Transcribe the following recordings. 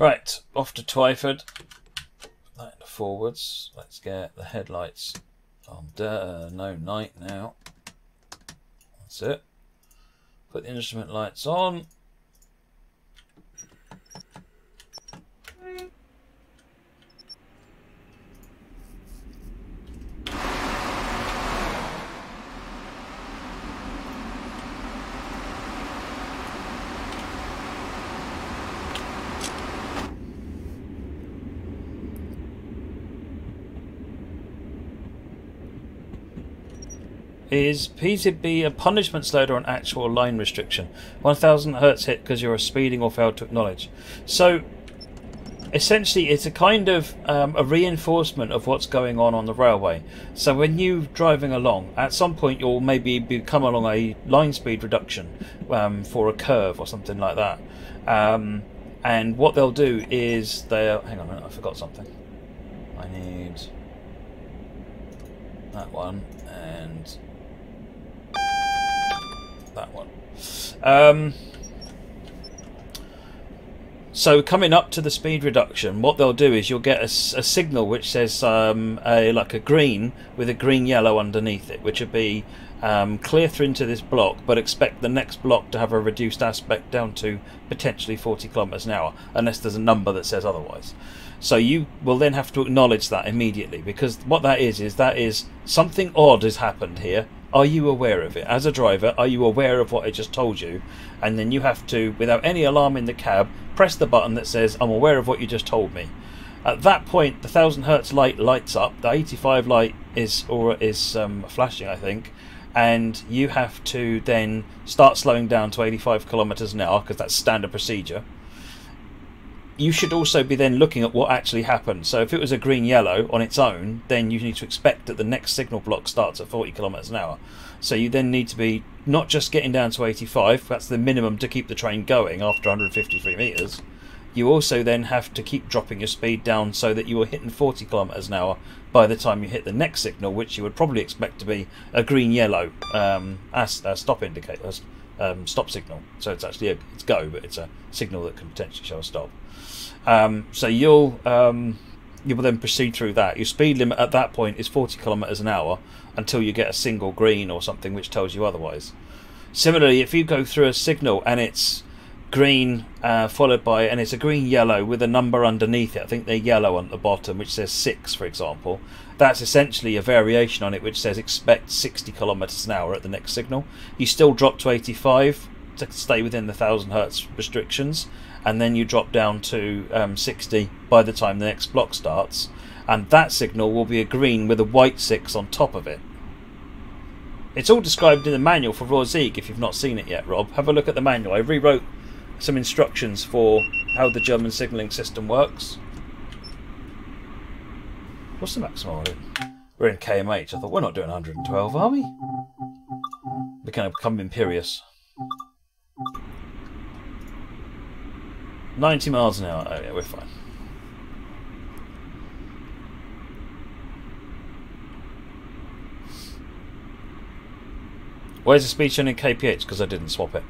Right, off to Twyford. Put that in the forwards. Let's get the headlights on. No night now. That's it. Put the instrument lights on. Is PZB a punishment load or an actual line restriction? 1000 hertz hit because you're speeding or failed to acknowledge. So essentially it's a kind of a reinforcement of what's going on the railway. So when you're driving along, at some point you'll maybe come along a line speed reduction for a curve or something like that. And what they'll do is they'll... Hang on a minute, I forgot something. I need that one and that one. So coming up to the speed reduction, what they'll do is you'll get a signal which says like a green with a green yellow underneath it, which would be clear through into this block, but expect the next block to have a reduced aspect down to potentially 40 kilometers an hour, unless there's a number that says otherwise. So you will then have to acknowledge that immediately, because what that is something odd has happened here. Are you aware of it? As a driver, are you aware of what I just told you? And then you have to, without any alarm in the cab, press the button that says, I'm aware of what you just told me. At that point, the 1000 hertz light lights up. The 85 light is flashing, I think. And you have to then start slowing down to 85 kilometers an hour, because that's standard procedure. You should also be then looking at what actually happened. So if it was a green-yellow on its own, then you need to expect that the next signal block starts at 40 kilometers an hour. So you then need to be not just getting down to 85, that's the minimum to keep the train going after 153 meters. You also then have to keep dropping your speed down so that you are hitting 40 kilometers an hour by the time you hit the next signal, which you would probably expect to be a green-yellow stop indicator, stop signal. So it's actually it's go, but it's a signal that can potentially show a stop. So you will then proceed through that. Your speed limit at that point is 40 kilometers an hour until you get a single green or something which tells you otherwise. Similarly, if you go through a signal and it's green followed by, and it's a green yellow with a number underneath it, I think they're yellow on the bottom, which says 6, for example, that's essentially a variation on it which says expect 60 kilometers an hour at the next signal. You still drop to 85 to stay within the 1000 hertz restrictions, and then you drop down to 60 by the time the next block starts, and that signal will be a green with a white 6 on top of it. It's all described in the manual for Raw Zeeg. If you've not seen it yet, Rob, have a look at the manual. I rewrote some instructions for how the German signalling system works. What's the maximum on it? We're in kmh. I thought, we're not doing 112, are we? We're going to become imperious. 90 miles an hour. Oh yeah, we're fine. Where's the speed shown in kph? Because I didn't swap it.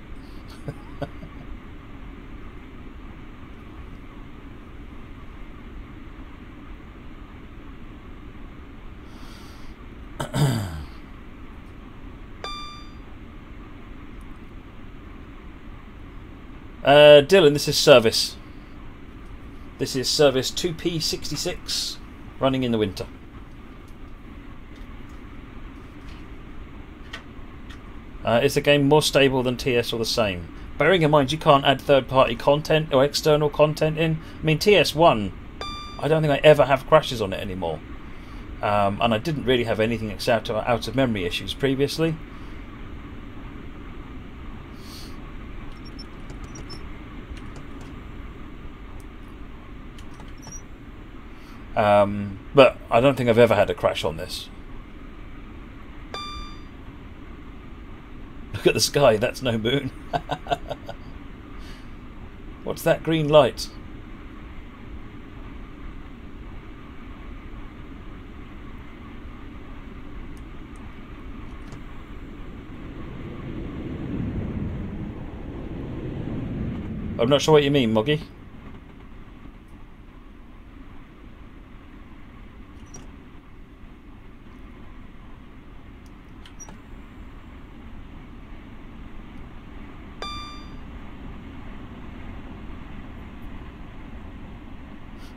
Dylan, this is service. This is service 2P66, running in the winter. Is the game more stable than TS or the same? Bearing in mind you can't add third-party content or external content in. I mean, TS1, I don't think I ever have crashes on it anymore. And I didn't really have anything except out of memory issues previously. But I don't think I've ever had a crash on this. Look at the sky, that's no moon. What's that green light? I'm not sure what you mean, Moggy.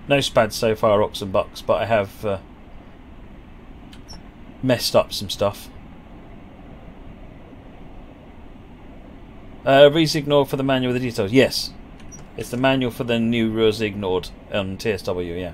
No spads so far, Ox and Bucks, but I have messed up some stuff. Resignal for the manual with the details. Yes, it's the manual for the new Resignal on TSW. Yeah,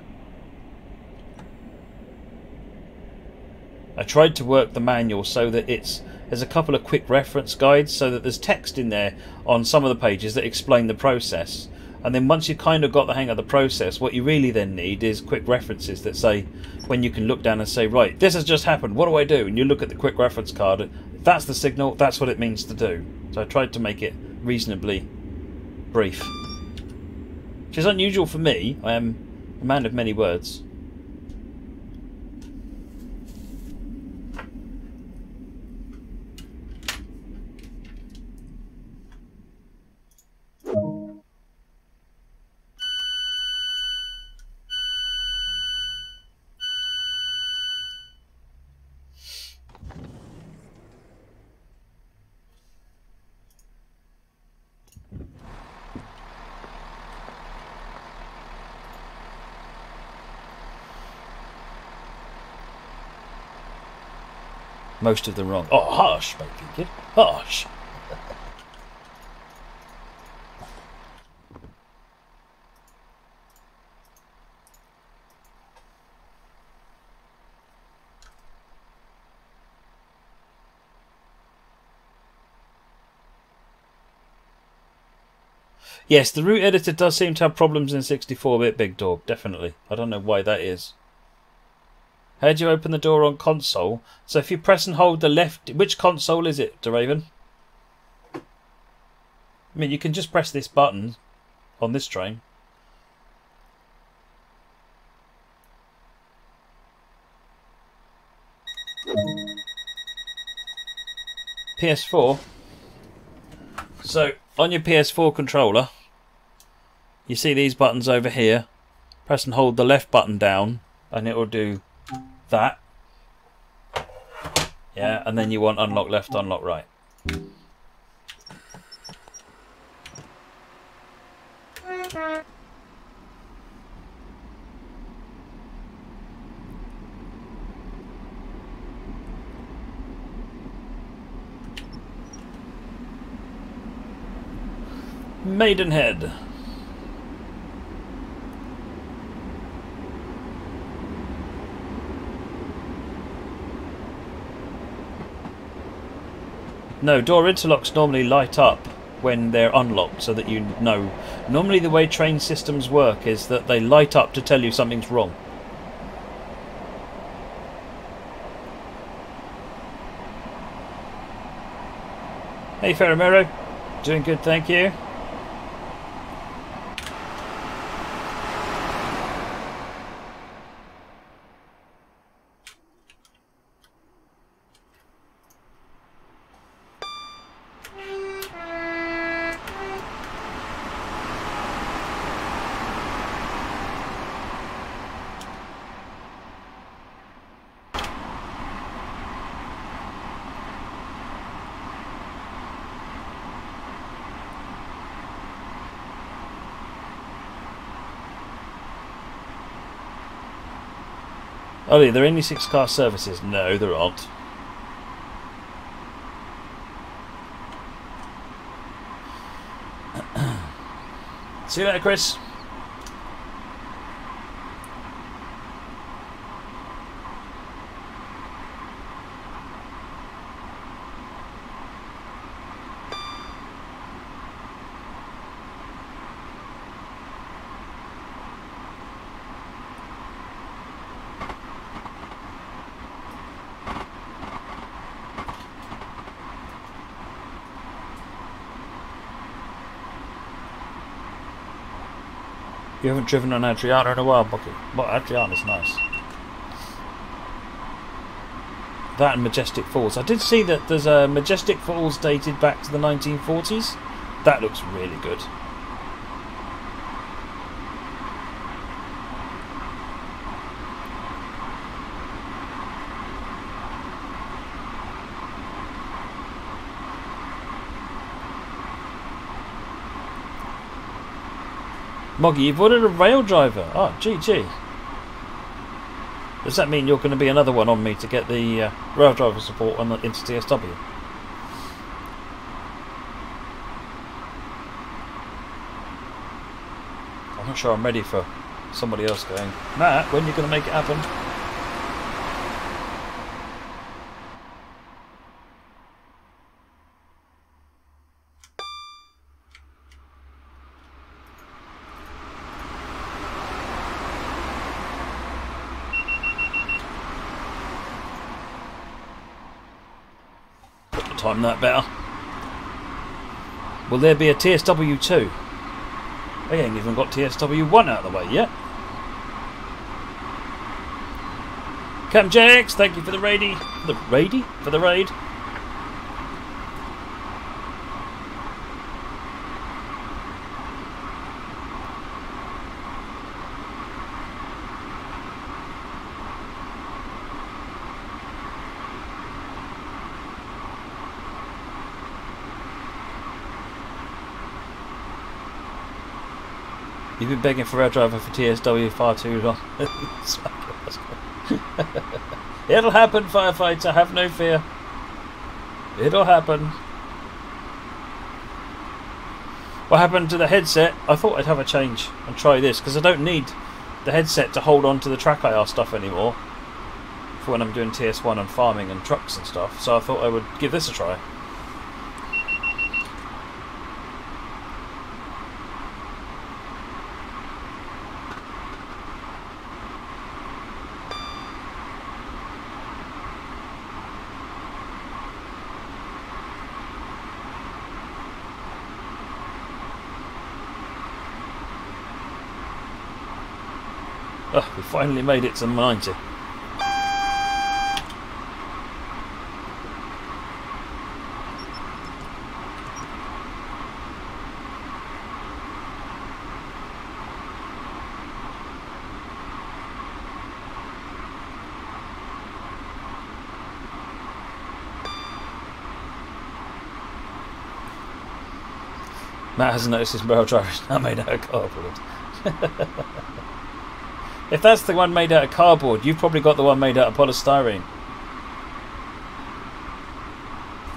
I tried to work the manual so that there's a couple of quick reference guides, so that there's text in there on some of the pages that explain the process. And then once you kind of got the hang of the process, what you really then need is quick references that say, when you can look down and say, right, this has just happened, what do I do? And you look at the quick reference card, if that's the signal, that's what it means to do. So I tried to make it reasonably brief. Which is unusual for me. I am a man of many words. Most of them wrong. Oh, harsh, baby kid. Harsh. Yes, the root editor does seem to have problems in 64-bit, Big Dog. Definitely. I don't know why that is. How do you open the door on console? So if you press and hold the left... Which console is it, DeRaven? I mean, you can just press this button on this train. PS4. So, on your PS4 controller, you see these buttons over here. Press and hold the left button down, and it will do that. Yeah, and then you want unlock left, unlock right. Maidenhead. No, door interlocks normally light up when they're unlocked so that you know. Normally the way train systems work is that they light up to tell you something's wrong. Hey Ferramero, doing good, thank you. Ollie, are there any 6-car services? No, there aren't. See you later, Chris. You haven't driven on Adriana in a while, Bucky. Well, Adriana's nice. That and Majestic Falls. I did see that there's a Majestic Falls dated back to the 1940s. That looks really good. Moggy, you've ordered a rail driver. Oh, GG. Does that mean you're going to be another one on me to get the rail driver support on the, into TSW? I'm not sure I'm ready for somebody else going, Matt, when are you going to make it happen? Time that better. Will there be a TSW2? They ain't even got TSW1 out of the way yet. Cam Jax, thank you for the raid. For the raid. You've been begging for a rail driver for TSW far too long. It'll happen, firefighter, have no fear. It'll happen. What happened to the headset? I thought I'd have a change and try this, because I don't need the headset to hold on to the track IR stuff anymore for when I'm doing TS1 and farming and trucks and stuff, so I thought I would give this a try. Oh, we finally made it to 90. Matt hasn't noticed his barrel driver is now made out of cardboard. If that's the one made out of cardboard, you've probably got the one made out of polystyrene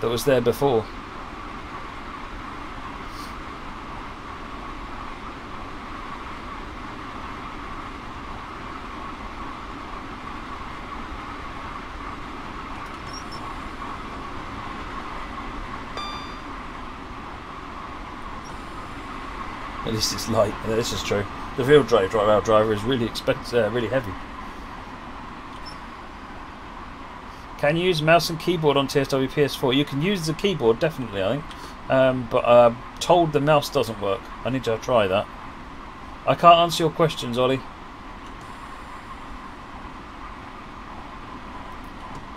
that was there before. At least it's light. Yeah, this is true. The real rail driver is really really heavy. Can you use mouse and keyboard on TSW PS4? You can use the keyboard, definitely, I think. But I'm told the mouse doesn't work. I need to try that. I can't answer your questions, Ollie.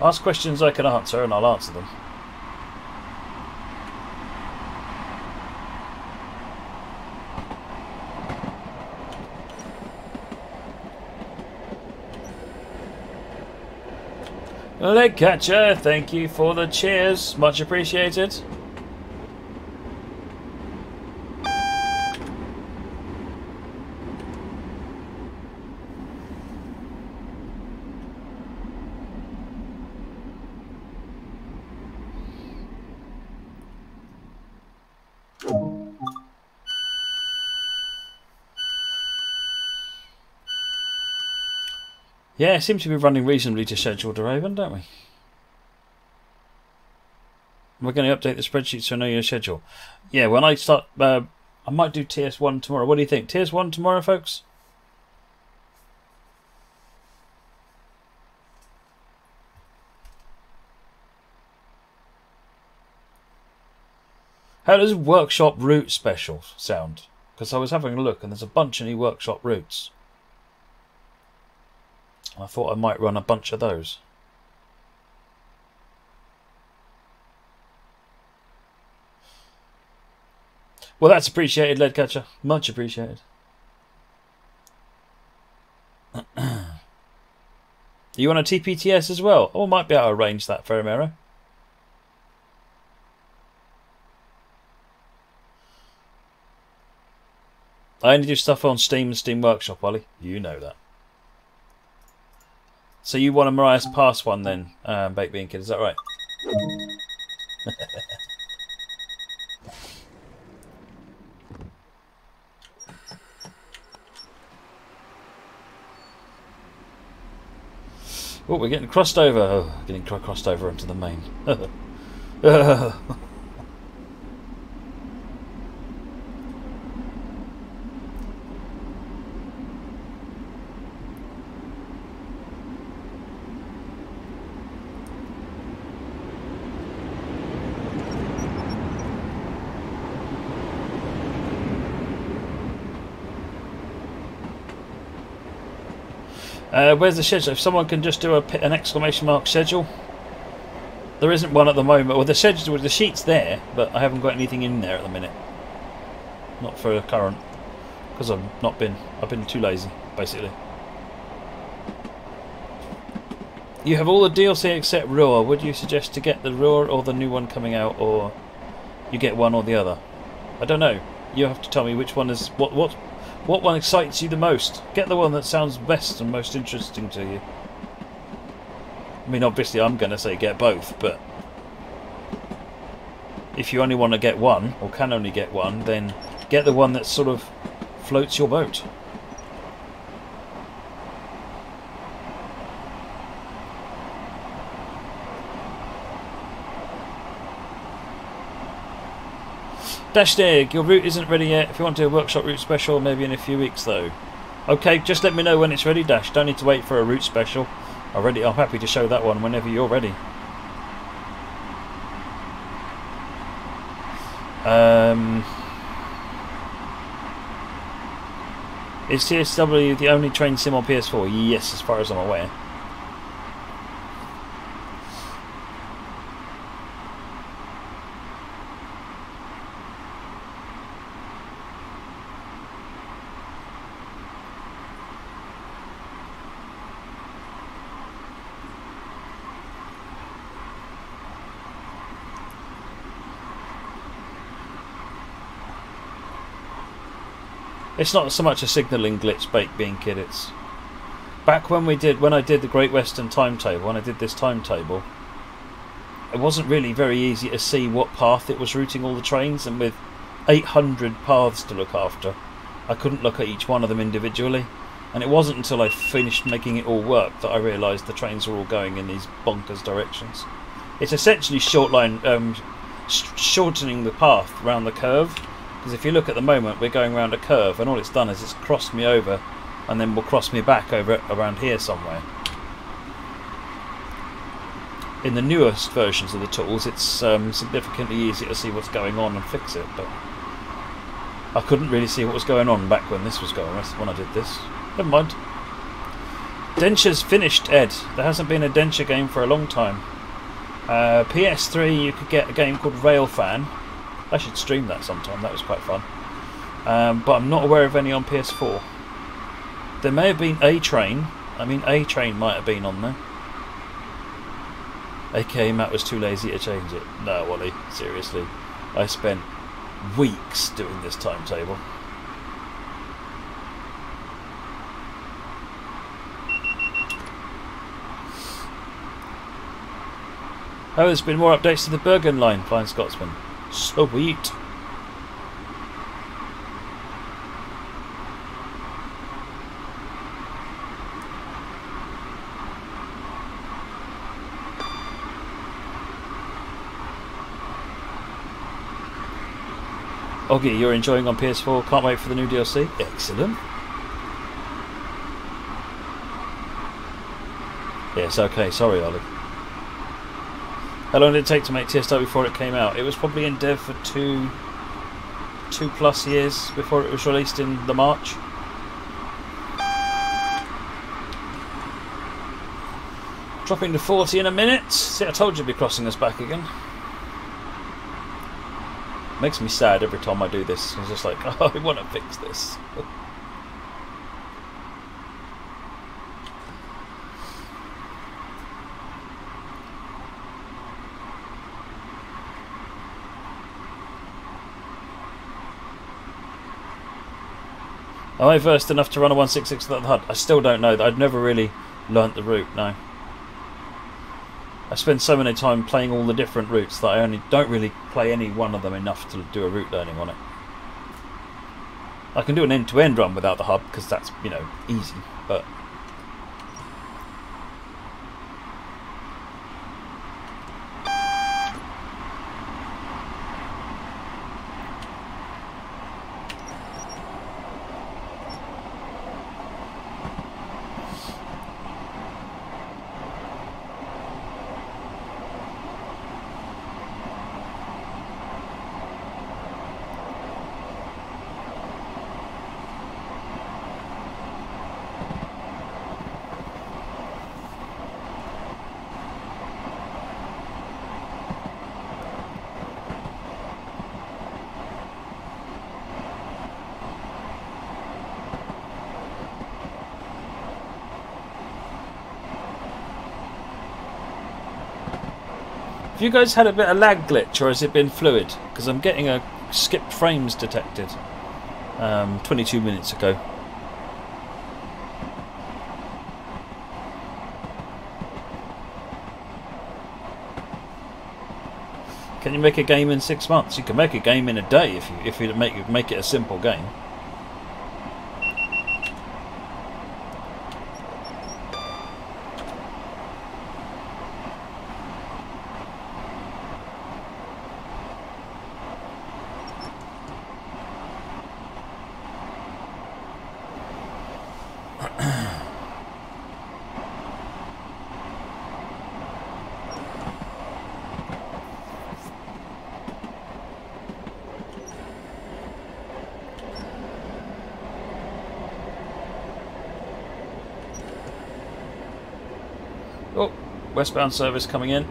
Ask questions I can answer and I'll answer them. Leg catcher, thank you for the cheers, much appreciated. Yeah, seem to be running reasonably to schedule, Raven, don't we? We're going to update the spreadsheet so I know your schedule. Yeah, when I start, I might do TS1 tomorrow. What do you think? TS1 tomorrow, folks? How does Workshop Route Special sound? Because I was having a look and there's a bunch of new Workshop routes. I thought I might run a bunch of those. Well, that's appreciated, Leadcatcher. Much appreciated. You want a TPTS as well? Oh, might be able to arrange that, Ferramero. I only do stuff on Steam and Steam Workshop, Ollie. You know that. So you want a Mariah's Pass one then, Baked Bean Kid, is that right? Oh, we're getting crossed over. Oh, getting crossed over into the main. Where's the schedule? If someone can just do an exclamation mark schedule. There isn't one at the moment. Well, the schedule, the sheet's there, but I haven't got anything in there at the minute. Not for current, because I've been too lazy, basically. You have all the DLC except Roar. Would you suggest to get the Roar or the new one coming out, or you get one or the other? I don't know. You have to tell me which one is what one excites you the most. Get the one that sounds best and most interesting to you. I mean, obviously I'm going to say get both, but if you only want to get one, or can only get one, then get the one that sort of floats your boat. Dashed Egg, your route isn't ready yet. If you want to do a workshop route special, maybe in a few weeks though. Okay, just let me know when it's ready, Dash. Don't need to wait for a route special. I'm happy to show that one whenever you're ready. Is TSW the only train sim on PS4? Yes, as far as I'm aware. It's not so much a signalling glitch, Baked Bean Kid. It's back when I did the Great Western timetable. When I did this timetable, it wasn't really very easy to see what path it was routing all the trains, and with 800 paths to look after, I couldn't look at each one of them individually. And it wasn't until I finished making it all work that I realised the trains were all going in these bonkers directions. It's essentially shortening the path around the curve. Because if you look at the moment, we're going around a curve, and all it's done is it's crossed me over, and then will cross me back over around here somewhere. In the newest versions of the tools, it's significantly easier to see what's going on and fix it, but I couldn't really see what was going on back when this was going on, when I did this. Never mind. Denture's finished, Ed. There hasn't been a Denture game for a long time. PS3, you could get a game called Railfan. I should stream that sometime, that was quite fun. But I'm not aware of any on PS4. There may have been A-Train. I mean, A-Train might have been on there. AKA Matt was too lazy to change it. No, Wally, seriously. I spent weeks doing this timetable. Oh, there's been more updates to the Bergen line, Fine Scotsman. Sweet. Oggy, you're enjoying on PS4. Can't wait for the new DLC. Excellent. Yes, okay. Sorry, Ollie. How long did it take to make TSW before it came out? It was probably in dev for two plus years before it was released in the March. Dropping to 40 in a minute. See, I told you to be crossing us back again. Makes me sad every time I do this. It's just like, oh, I want to fix this. Am I versed enough to run a 166 without the HUD? I still don't know. I've never really learnt the route, no. I spend so many time playing all the different routes that I don't really play any one of them enough to do a route learning on it. I can do an end-to-end run without the hub because that's, you know, easy, but have you guys had a bit of lag glitch, or has it been fluid? Because I'm getting a skipped frames detected 22 minutes ago. Can you make a game in 6 months? You can make a game in a day if you make it a simple game. Oh, westbound service coming in.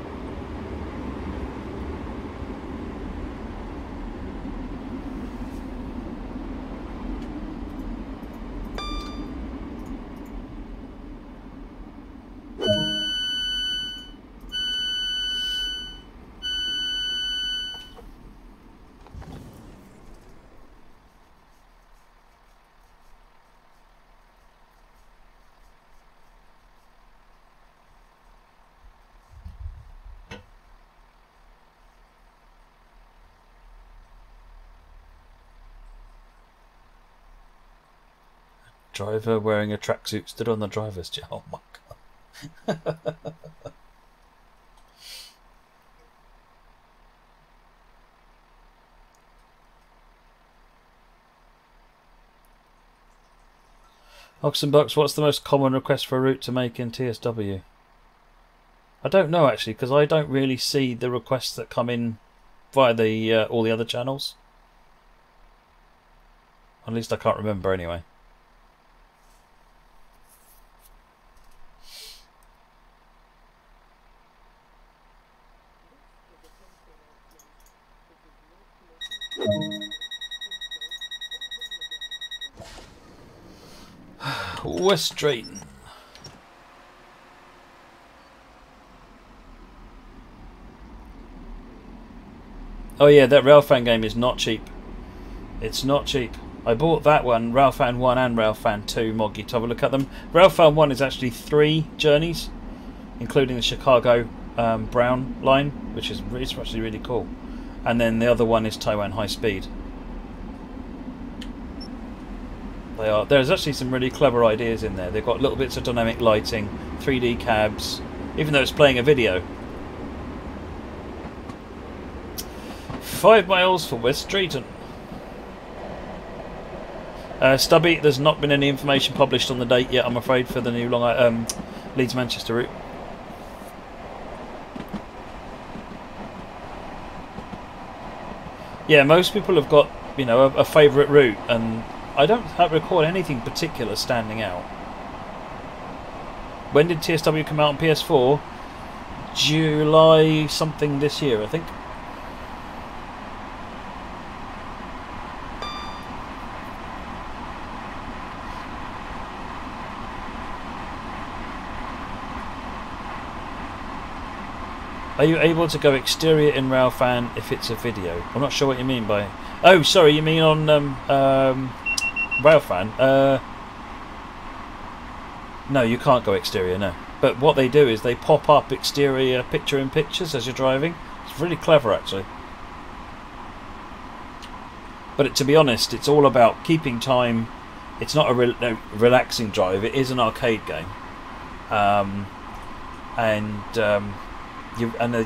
Driver wearing a tracksuit stood on the driver's chair. Oh my god. Oxenbucks, what's the most common request for a route to make in TSW? I don't know actually, because I don't really see the requests that come in via the all the other channels. At least I can't remember anyway. West Drayton. Oh yeah, that Railfan game is not cheap. It's not cheap. I bought that one, Railfan 1 and Railfan 2, Moggy, to have a look at them. Railfan 1 is actually 3 journeys, including the Chicago Brown line, which is actually really cool. And then the other one is Taiwan High Speed. There's actually some really clever ideas in there. They've got little bits of dynamic lighting, 3D cabs, even though it's playing a video. 5 miles for West Drayton. Stubby, there's not been any information published on the date yet, I'm afraid, for the new Leeds Manchester route. Yeah, most people have got, you know, a favourite route, and I don't recall anything particular standing out. When did TSW come out on PS4? July something this year, I think. Are you able to go exterior in Railfan if it's a video? I'm not sure what you mean by... Oh, sorry, you mean on... Railfan. No, you can't go exterior, no. But what they do is they pop up exterior picture-in-pictures as you're driving. It's really clever, actually. But to be honest, it's all about keeping time. It's not a relaxing drive. It is an arcade game.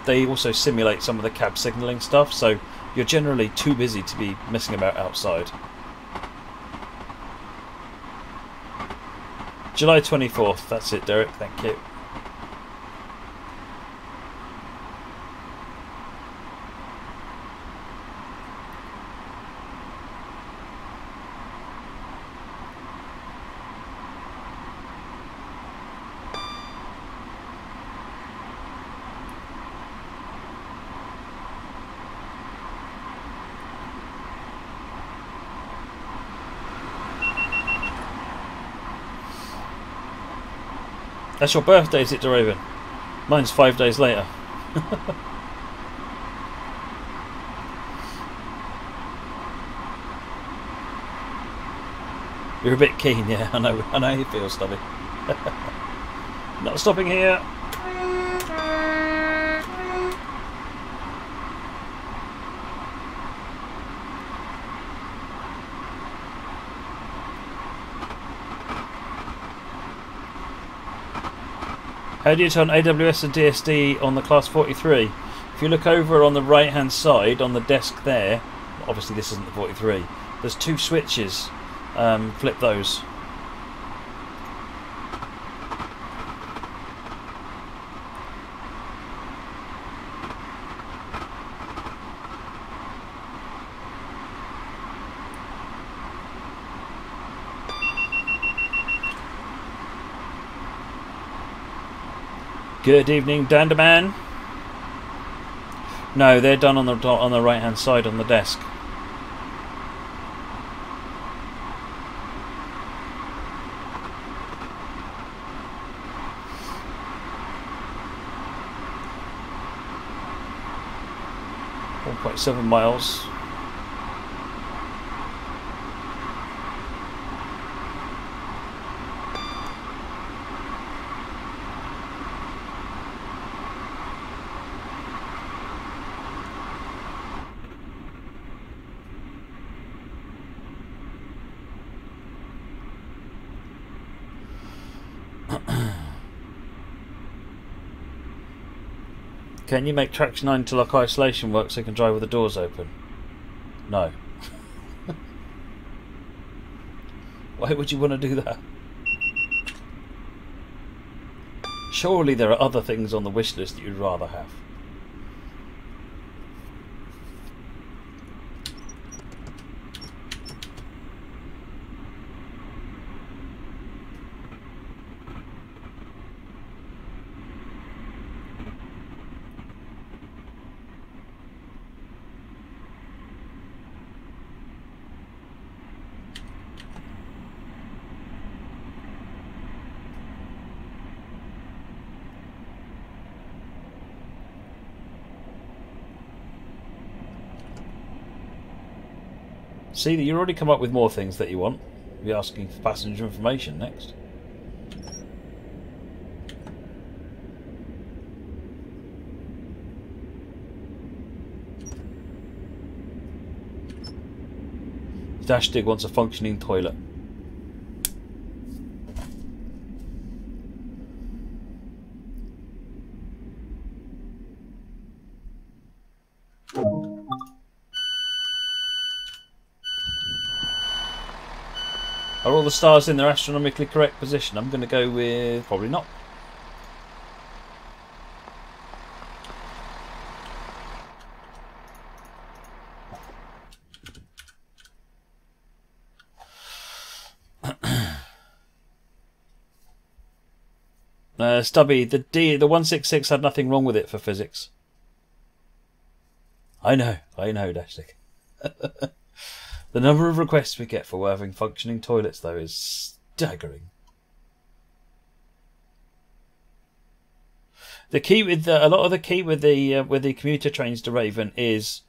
They also simulate some of the cab signalling stuff, so you're generally too busy to be messing about outside. July 24th, that's it, Derek, thank you. That's your birthday, is it, Deraven? Mine's 5 days later. You're a bit keen, yeah. I know how you feel, Stubby. Not stopping here. How do you turn AWS and DSD on the Class 43? If you look over on the right hand side on the desk there, obviously this isn't the 43, there's two switches, flip those. Good evening, Danderman. No, they're done on the right hand side on the desk. .7 miles. Can you make traction 9 to lock isolation work so you can drive with the doors open? No. Why would you want to do that? Surely there are other things on the wish list that you'd rather have. See, you already come up with more things that you want. You'll be asking for passenger information next. Dashdig wants a functioning toilet. Are all the stars in their astronomically correct position? I'm going to go with probably not. Stubby, the 166 had nothing wrong with it for physics. I know, Dashtik. The number of requests we get for having functioning toilets, though, is staggering. The key with a lot of the key with the commuter trains to Raven is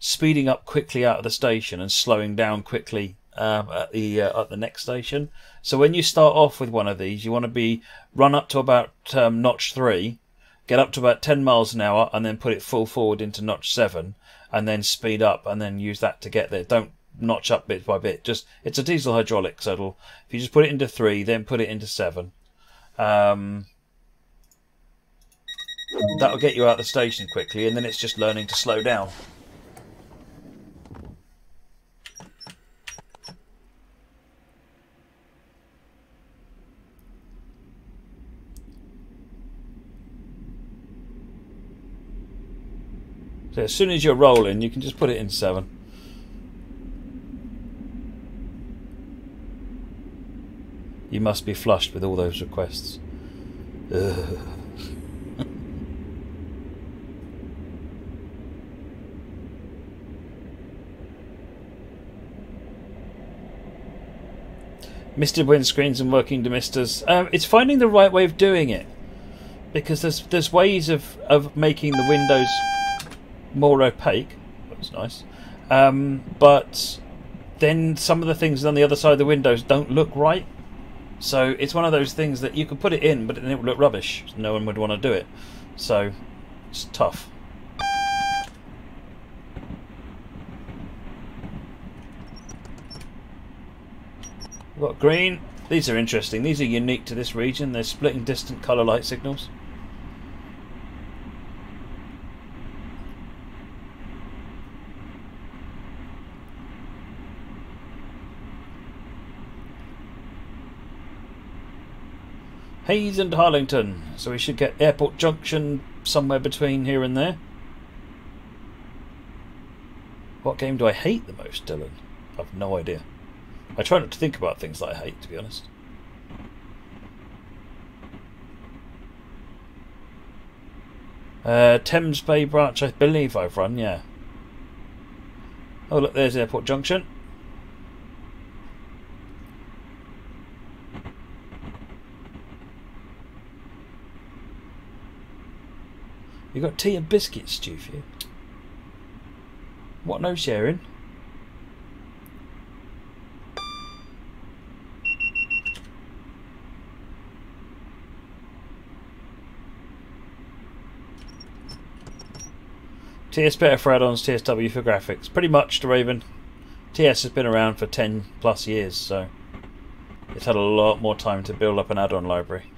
speeding up quickly out of the station and slowing down quickly at the next station. So when you start off with one of these, you want to be run up to about notch 3, get up to about 10 miles an hour, and then put it full forward into notch 7, and then speed up, and then use that to get there. Don't notch up bit by bit. Just it's a diesel hydraulic, so if you just put it into 3, then put it into 7. That'll get you out of the station quickly, and then it's just learning to slow down. So as soon as you're rolling, you can just put it in 7. You must be flushed with all those requests. Ugh. Misted windscreens and working demisters. It's finding the right way of doing it, because there's ways of making the windows more opaque. That was nice. But then some of the things on the other side of the windows don't look right. So it's one of those things that you could put it in, but then it would look rubbish. No one would want to do it. So it's tough. We've got green. These are interesting. These are unique to this region. They're splitting distant colour light signals. Hayes and Harlington. So we should get Airport Junction somewhere between here and there. What game do I hate the most, Dylan? I've no idea. I try not to think about things that I hate, to be honest. Thames Bay branch, I believe I've run, yeah. Oh look, there's Airport Junction. You got tea and biscuits, Stu, for you. What, no sharing? TS better for add-ons, TSW for graphics. Pretty much, to Raven. TS has been around for 10 plus years, so it's had a lot more time to build up an add-on library.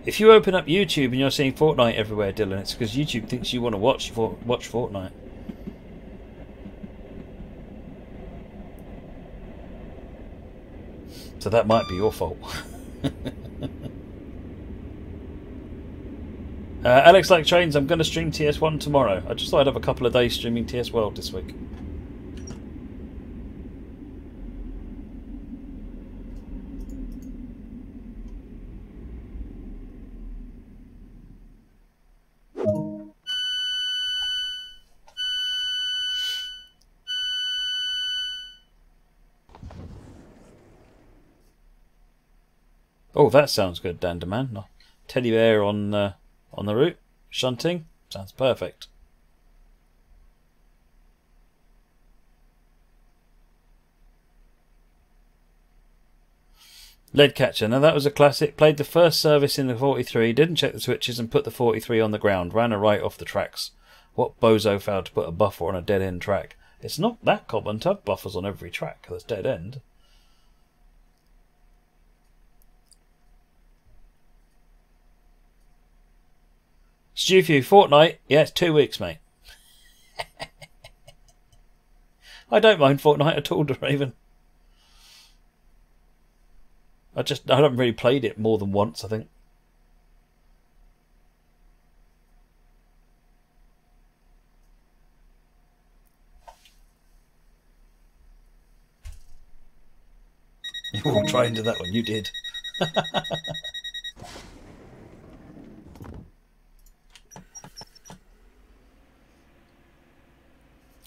If you open up YouTube and you're seeing Fortnite everywhere, Dylan, it's because YouTube thinks you want to watch Fortnite. So that might be your fault. Alex like trains. I'm going to stream TS1 tomorrow. I just thought I'd have a couple of days streaming TS World this week. Oh, that sounds good, Danderman. Teddy bear on the route. Shunting. Sounds perfect. Lead catcher. Now that was a classic. Played the first service in the 43. Didn't check the switches and put the 43 on the ground. Ran her right off the tracks. What bozo failed to put a buffer on a dead end track? It's not that common to have buffers on every track that's dead end. Stewfew, Fortnite. Yeah, it's 2 weeks, mate. I don't mind Fortnite at all, Raven. I haven't really played it more than once, I think. You walked right into that one. You did.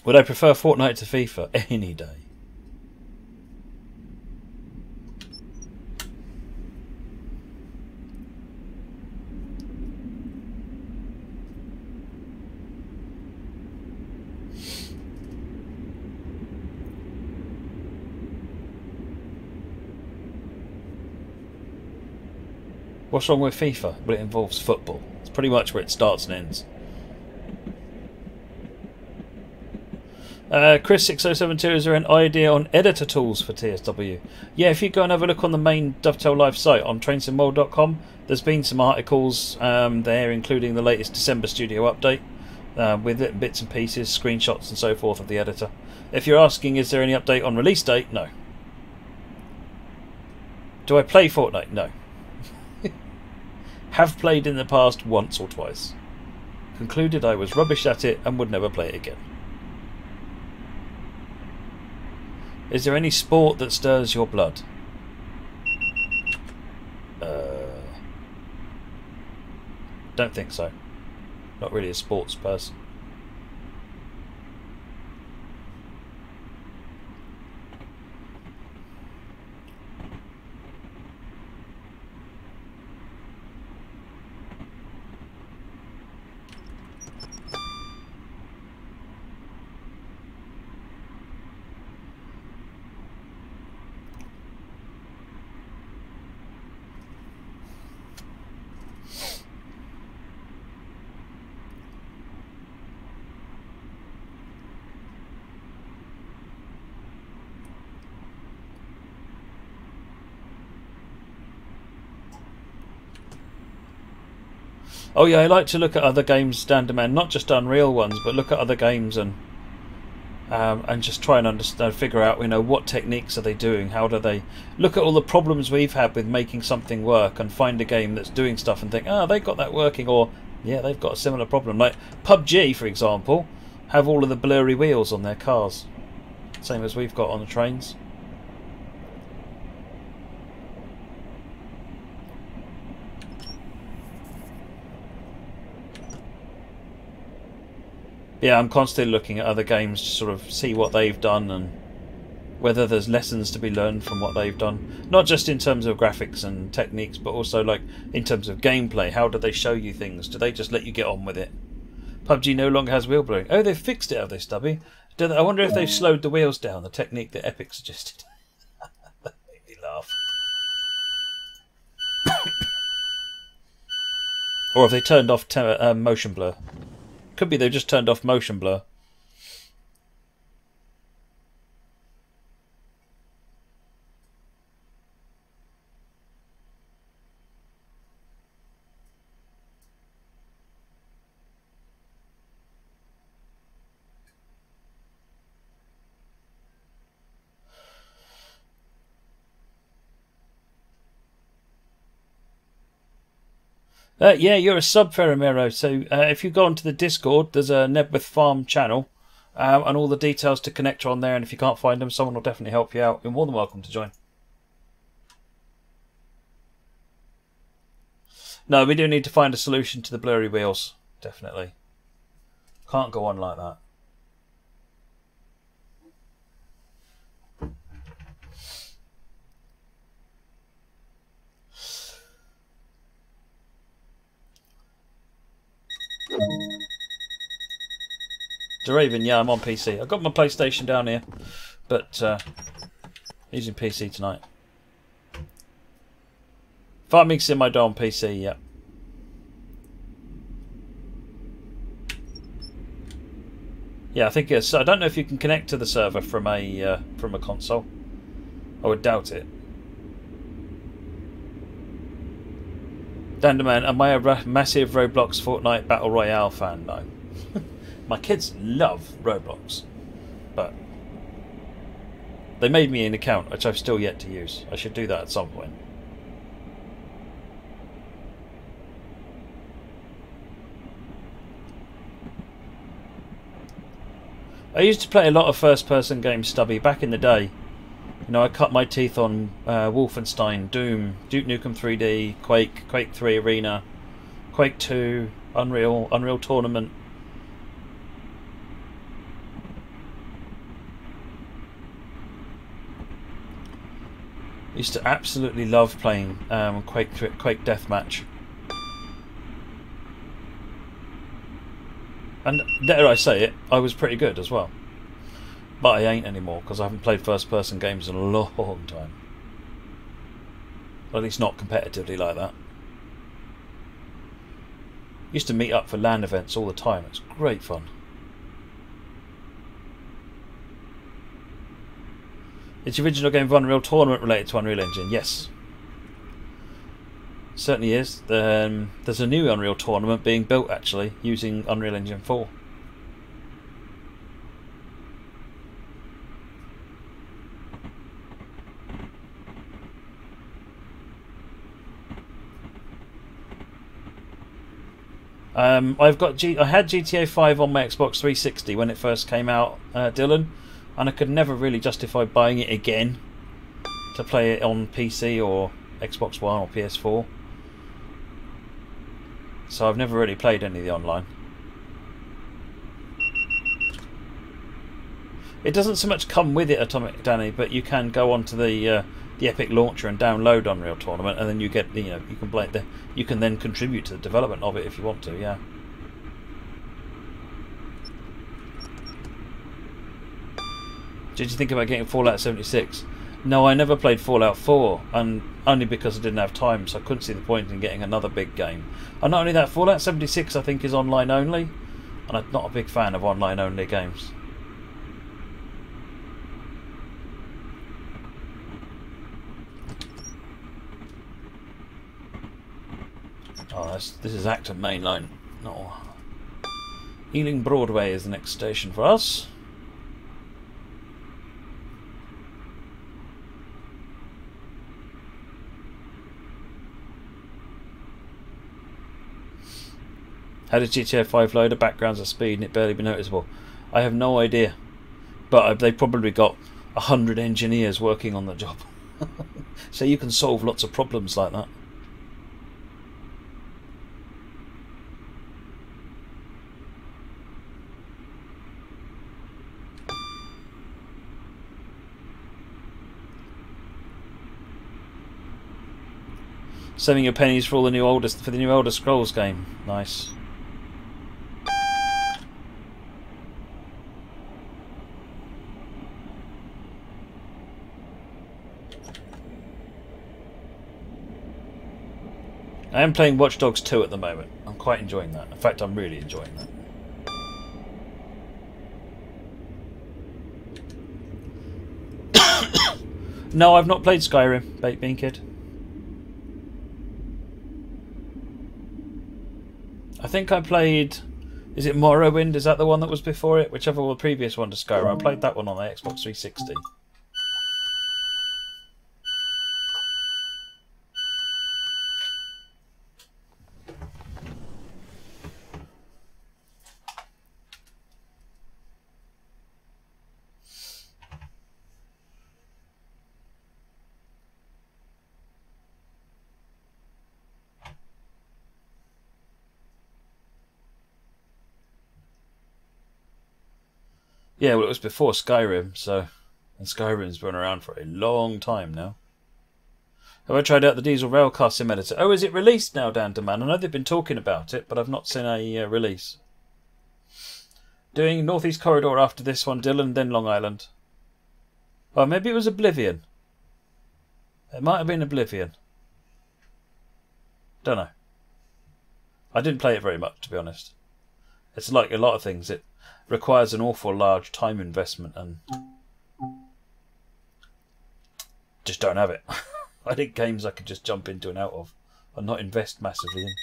Would I prefer Fortnite to FIFA? Any day. What's wrong with FIFA? Well, it involves football. It's pretty much where it starts and ends. Chris6072, is there an idea on editor tools for TSW? Yeah, if you go and have a look on the main Dovetail Live site on trainsimworld.com, there's been some articles there, including the latest December studio update with it, bits and pieces, screenshots and so forth of the editor. If you're asking, is there any update on release date? No. Do I play Fortnite? No. Have played in the past once or twice. Concluded I was rubbish at it and would never play it again. Is there any sport that stirs your blood? Don't think so. Not really a sports person. Oh yeah, I like to look at other games stand demand, not just Unreal ones, but look at other games and just try and understand, figure out, you know, what techniques are they doing? How do they look at all the problems we've had with making something work and find a game that's doing stuff and think, oh, they got that working, or yeah, they've got a similar problem. Like PUBG, for example, have all of the blurry wheels on their cars, same as we've got on the trains. Yeah, I'm constantly looking at other games to sort of see what they've done and whether there's lessons to be learned from what they've done. Not just in terms of graphics and techniques, but also like in terms of gameplay. How do they show you things? Do they just let you get on with it? PUBG no longer has wheel blurring. Oh, they've fixed it, have they, Stubby? I wonder if they've slowed the wheels down, the technique that Epic suggested. That made me laugh. Or have they turned off motion blur? Could be they've just turned off motion blur. Yeah, you're a sub, Ferramero. So if you go onto the Discord, there's a Nebwith Farm channel and all the details to connect are on there. And if you can't find them, someone will definitely help you out. You're more than welcome to join. No, we do need to find a solution to the blurry wheels. Definitely. Can't go on like that. Deraven, yeah, I'm on PC. I've got my PlayStation down here, but using PC tonight. Farming Sim I do on PC, yeah. Yeah, I think it's. I don't know if you can connect to the server from a console. I would doubt it. Danderman, am I a massive Roblox Fortnite Battle Royale fan? No. My kids love Roblox, but they made me an account, which I've still yet to use. I should do that at some point. I used to play a lot of first-person games, Stubby, back in the day. I cut my teeth on Wolfenstein, Doom, Duke Nukem 3D, Quake, Quake 3 Arena, Quake 2, Unreal Tournament. Used to absolutely love playing Quake Deathmatch. And dare I say it, I was pretty good as well. But I ain't anymore because I haven't played first-person games in a long time. Or at least not competitively like that. Used to meet up for LAN events all the time. It's great fun. Is the original game of Unreal Tournament related to Unreal Engine? Yes. Certainly is. There's a new Unreal Tournament being built actually using Unreal Engine 4. I had GTA 5 on my Xbox 360 when it first came out, Dylan, and I could never really justify buying it again to play it on PC or Xbox One or PS4. So I've never really played any of the online. It doesn't so much come with it, Atomic Danny, but you can go onto the Epic launcher and download Unreal Tournament, and then you get you can then contribute to the development of it if you want to. Yeah. Did you think about getting Fallout 76? No, I never played Fallout 4, and only because I didn't have time, so I couldn't see the point in getting another big game. And not only that, Fallout 76 I think is online only, and I'm not a big fan of online only games. Oh, this is Acton Main Line. No. Ealing Broadway is the next station for us. How did GTA 5 load? The backgrounds at speed and it barely be noticeable. I have no idea, but they probably got 100 engineers working on the job. So you can solve lots of problems like that. Saving your pennies for all the new Elder Scrolls game. Nice. I am playing Watch Dogs 2 at the moment. I'm quite enjoying that. In fact, I'm really enjoying that. No, I've not played Skyrim, Baked Bean Kid. I think I played... Is it Morrowind? Is that the one that was before it? Whichever was the previous one to Skyrim. I played that one on the Xbox 360. Yeah, well, it was before Skyrim, so... And Skyrim's been around for a long time now. Have I tried out the Diesel Railcar Sim Editor? Oh, is it released now, Dan Deman? I know they've been talking about it, but I've not seen a release. Doing Northeast Corridor after this one, Dylan, then Long Island. Oh, maybe it was Oblivion. It might have been Oblivion. Don't know. I didn't play it very much, to be honest. It's like a lot of things. It requires an awful large time investment and just don't have it. I think games I could just jump into and out of and not invest massively in.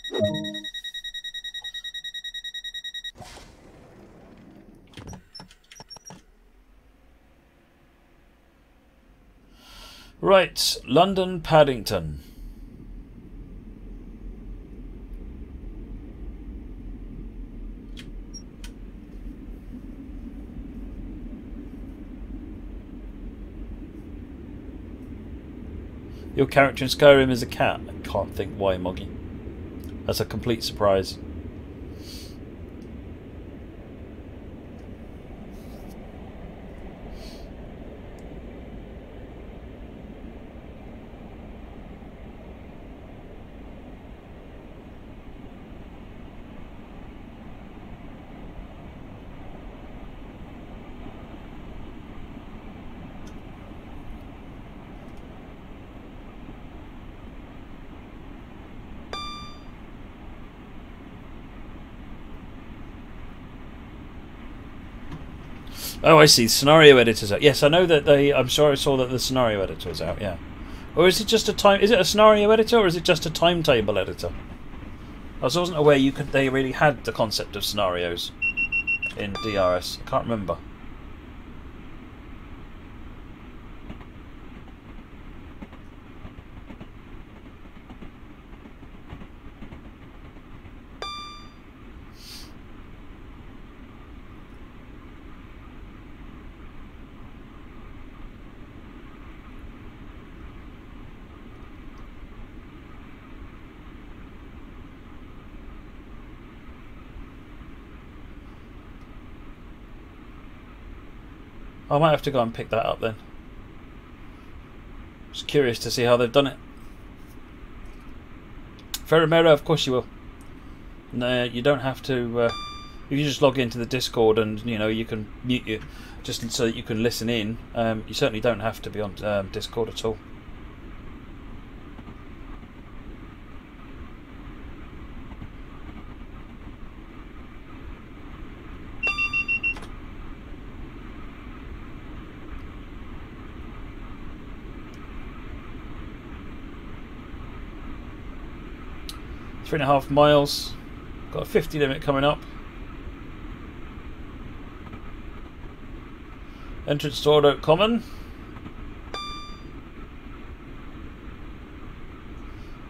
Right, London Paddington. Your character in Skyrim is a cat. I can't think why, Moggy. That's a complete surprise. Oh, I see. Scenario editor's out. Yes, I know that they. I'm sure I saw that the scenario editor was out. Yeah, or is it just a time? Is it a scenario editor or is it just a timetable editor? I wasn't aware you could. They really had the concept of scenarios in DRS. I can't remember. I might have to go and pick that up then. Just curious to see how they've done it. Ferromero, of course you will. No, you don't have to. If you just log into the Discord and you can mute you, just so that you can listen in. You certainly don't have to be on Discord at all. Three and a half miles. Got a 50 limit coming up. Entrance to Old Oak Common.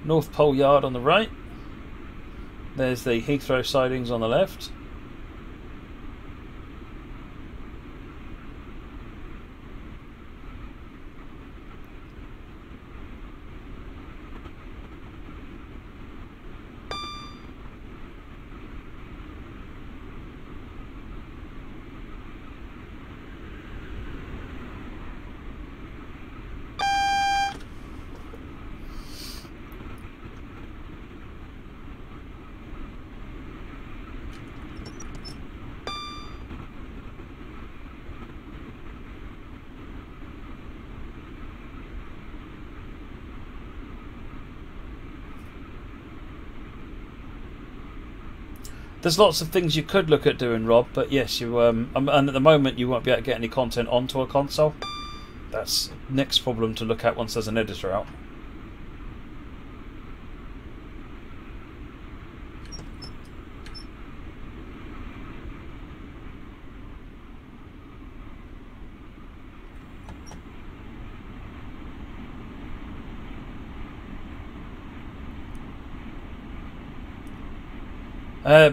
North Pole Yard on the right. There's the Heathrow sidings on the left. There's lots of things you could look at doing, Rob, but yes, you and at the moment you won't be able to get any content onto a console. That's next problem to look at once there's an editor out.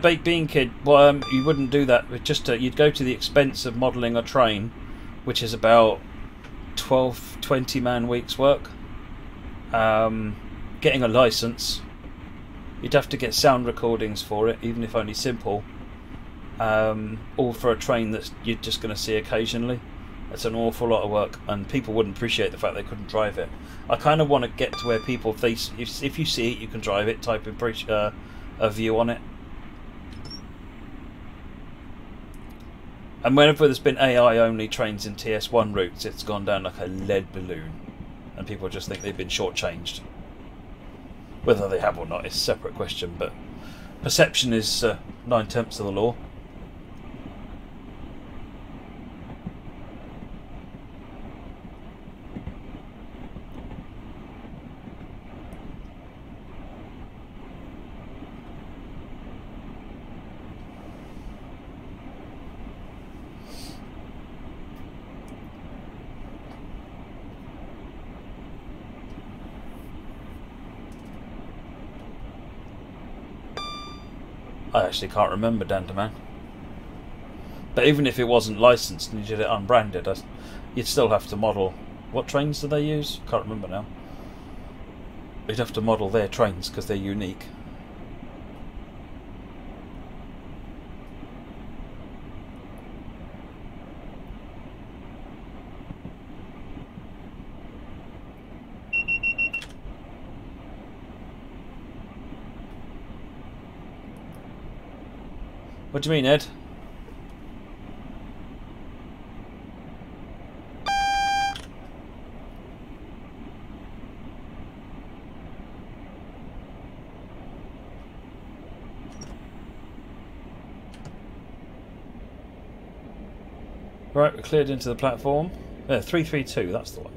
Baked Bean Kid, well, you wouldn't do that. You'd go to the expense of modelling a train, which is about 20 man weeks work. Getting a license, you'd have to get sound recordings for it, even if only simple. All for a train that you're just going to see occasionally. That's an awful lot of work, and people wouldn't appreciate the fact they couldn't drive it. I kind of want to get to where people, if you see it, you can drive it. Type in a view on it. And whenever there's been AI-only trains in TS1 routes, it's gone down like a lead balloon. And people just think they've been shortchanged. Whether they have or not is a separate question, but perception is 9/10 of the law. I actually can't remember, Dandaman. But even if it wasn't licensed and you did it unbranded, you'd still have to model. What trains do they use? Can't remember now. You'd have to model their trains because they're unique. What do you mean, Ed? Right, we're cleared into the platform. 332, that's the one.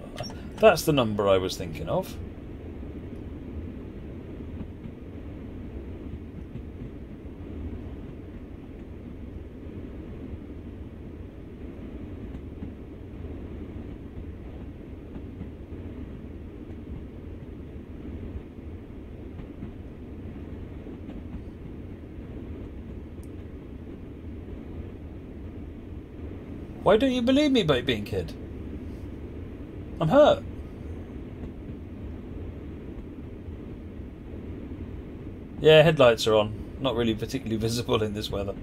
That's the number I was thinking of. Why don't you believe me, Baked Bean Kid? I'm hurt. Yeah, headlights are on. Not really particularly visible in this weather.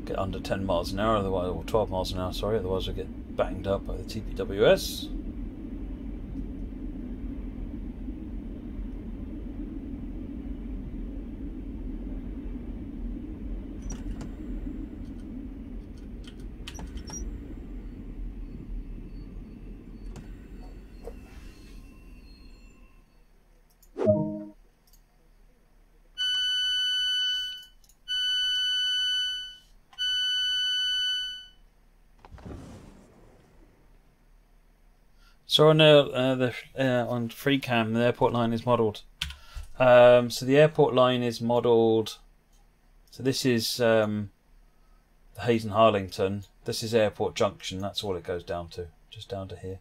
Get under 10 miles an hour, otherwise, or 12 miles an hour, sorry, otherwise we'll get banged up by the TPWS. So on on FreeCam, the airport line is modelled. So the airport line is modelled. So this is Hayes and Harlington. This is Airport Junction. That's all it goes down to, just down to here.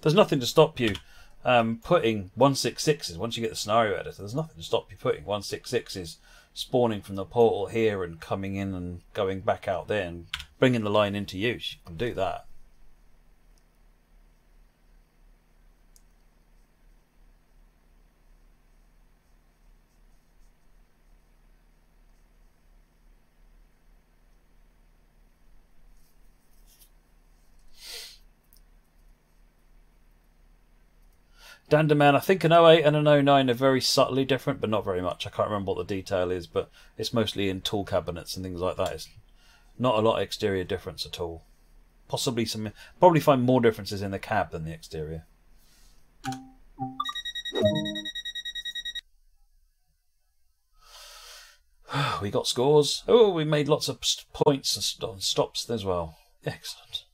There's nothing to stop you putting 166s once you get the scenario editor. There's nothing to stop you putting 166s spawning from the portal here and coming in and going back out there and bringing the line into use. You can do that. Danderman, I think an 08 and an 09 are very subtly different, but not very much. I can't remember what the detail is, but it's mostly in tool cabinets and things like that. It's not a lot of exterior difference at all. Possibly probably find more differences in the cab than the exterior. We got scores. Oh, we made lots of points and stops as well. Excellent.